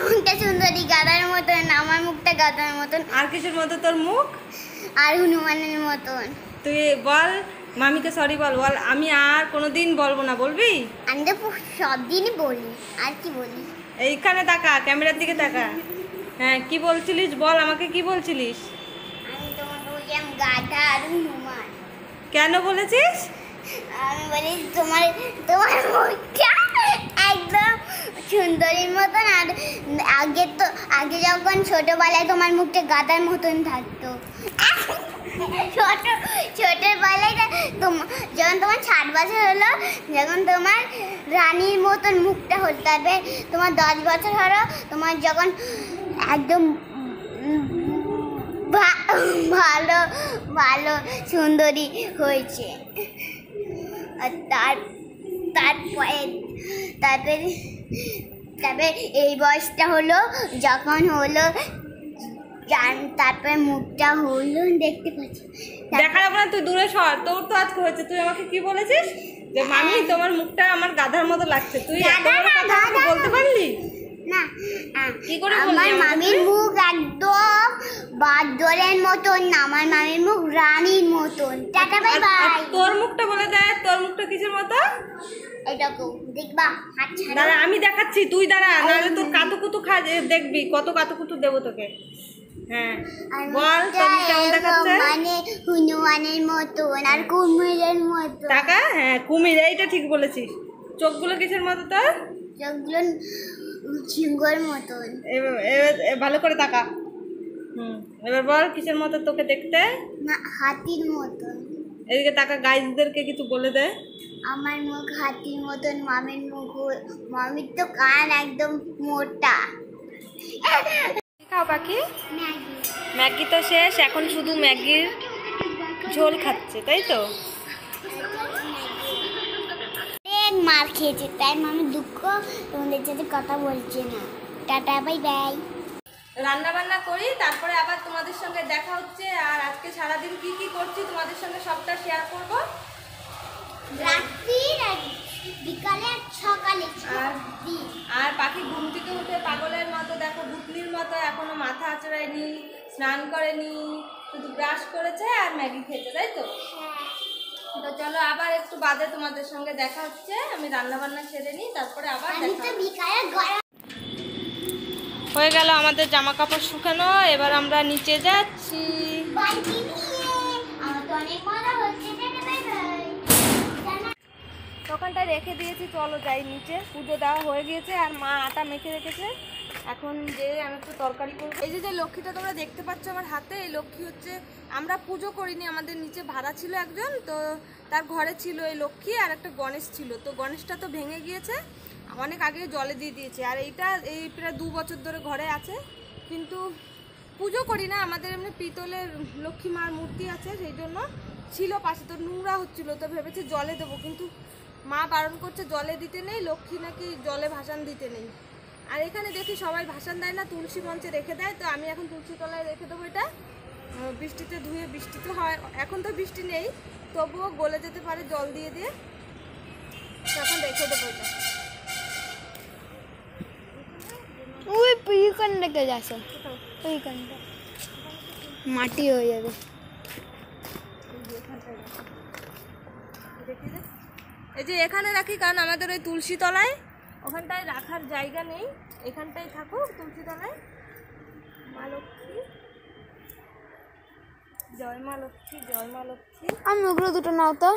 মুখটা সুন্দরী গাধার মতন, আমার মুখটা গাধার মতন। আর কিসের মতো তোর মুখ? আর হনুমানের মতন। তুই বল মামিকে সরি বল। বল আমি আর কোনোদিন বলবো না, বলবি? আমি তো সব দিনই বলি, আর কি বলি? এইখানে তাকা, ক্যামেরার দিকে তাকা। হ্যাঁ কি বলছিলিস বল, আমাকে কি বলছিলিস? আমি তোমাকে বললাম গাধা আর হনুমান। কেন বলেছিস? আমি বলি তোমার তোমার মুখটা একদম সুন্দরীর মতন। আর আগে যখন ছোটবেলায় তোমার মুখটা গাধার মতন থাকতো, ছোটবেলায় যখন তোমার 60 বছর হলো, যখন তোমার রানীর মতন মুখটা হলো, তারপরে তোমার 10 বছর হলো, তোমার যখন একদম ভালো ভালো সুন্দরী হয়েছে। আর তারপরে এই বয়সটা হলো, যখন হলো তারপরে মুখটা হলো দেখতে পাচ্ছি। দেখার না, তুই দূরে সর। তোর তো আজকে হয়েছে, তুই আমাকে কি বলেছিস যে মামি তোমার মুখটা আমার গাধার মতো লাগছে? তুই এত বড় কথা বলতে পারলি না? কি করে বললি? আমার মামির মুখ একদম বাদরের মতন না, আমার মামির মুখ রানীর মতন। Tata bye bye. তোর মুখটা বলে দে, তোর মুখটা কিসের মতো? এইটাকো দেখবা, হাত ছাড়া। দাঁড়া আমি দেখাচ্ছি, তুই দাঁড়া, নাহলে তোর কাতুকুতু দেখবি কত কাতুকুতু দেবো তোকে। হ্যাঁ বল তোর কেমন দেখাচ্ছে? মানে হনুমানের মতন আর কুমিরের মতো। টাকা? হ্যাঁ কুমির, এইটা ঠিক বলেছিস। চোখগুলো কিসের মতো তোর? চোখগুলো সিংহের মতন। ভালো করে তাকা। এবার বল কিসের মতো তোকে দেখতে? না, হাতির মতন। এদিকে তাকা, গাইজদেরকে কিছু বলে দে। আমার মুখ হাতির মতন, মামির তো কান একদম মোটা। খাও পাখি? ম্যাগি। ম্যাগি তো শেষ, এখন শুধু ম্যাগির ঝোল খাচ্ছে, তাই তো? মার খেয়েছে, তাই মামি দুঃখ তোমাদের সাথে কথা বলছে না। Tata bye bye. রান্না বান্না করি, তারপরে আবার তোমাদের সঙ্গে দেখা হচ্ছে। আর আজকে সারাদিন কি কি করছি তোমাদের সঙ্গে সবটা শেয়ার করবো। রাত্রি বিকালে সকালে। আর পাখি ঘুম থেকে উঠে পাগলের মতো, দেখো ভুতনির মতো, এখনো মাথা আঁচড়ায়নি, স্নান করেনি, শুধু ব্রাশ করেছে আর ম্যাগি খেয়েছে, তাই তো? তো চলো আবার একটু বাদে তোমাদের সঙ্গে দেখা হচ্ছে। আমি রান্না বান্না সেরে নিই, তারপরে আবার হয়ে গেল আমাদের জামা কাপড় শুকানো। এবার আমরা নিচে যাচ্ছি। দোকানটা রেখে দিয়েছি, চলো যাই নিচে। পুজো দেওয়া হয়ে গিয়েছে আর মা আটা মেখে রেখেছে। এখন যে আমি একটু তরকারি করবো। এই যে লক্ষ্মীটা তোমরা দেখতে পাচ্ছ আমার হাতে, এই লক্ষ্মী হচ্ছে, আমরা পুজো করিনি, আমাদের নিচে ভাড়া ছিল একজন, তো তার ঘরে ছিল এই লক্ষ্মী আর একটা গণেশ ছিল। তো গণেশটা তো ভেঙে গিয়েছে, অনেক আগে জলে দিয়ে দিয়েছে। আর এই প্রায় 2 বছর ধরে ঘরে আছে, কিন্তু পুজো করি না। আমাদের এমনি পিতলের লক্ষ্মী মার মূর্তি আছে, সেই জন্য ছিল পাশে। তো নোংরা হচ্ছিল, তো ভেবেছে জলে দেবো, কিন্তু মা বারণ করছে জলে দিতে নেই, লক্ষ্মী নাকি জলে ভাসান দিতে নেই। আর এখানে দেখি সবাই ভাসান দেয় না, তুলসী মঞ্চে রেখে দেয়। তো আমি এখন তুলসী তলায় রেখে দেবো এটা, বৃষ্টিতে ধুয়ে। বৃষ্টিতে হয়, এখন তো বৃষ্টি নেই, তবুও গলে যেতে পারে জল দিয়ে দিয়ে, তখন রেখে দেবো এটা। ওইখানে রেখে যাচ্ছে, ওইখানটা মাটি হয়ে যাবে। এই যে এখানে রাখি, কারণ আমাদের ওই তুলসী তলায় ওখানটায় রাখার জায়গা নেই, এখানটায় থাকুক তুলসী তলায়। মা লক্ষ্মী, জয় মা লক্ষ্মী, জয় মা লক্ষ্মী। আমি ওগুলো দুটো নাও তো।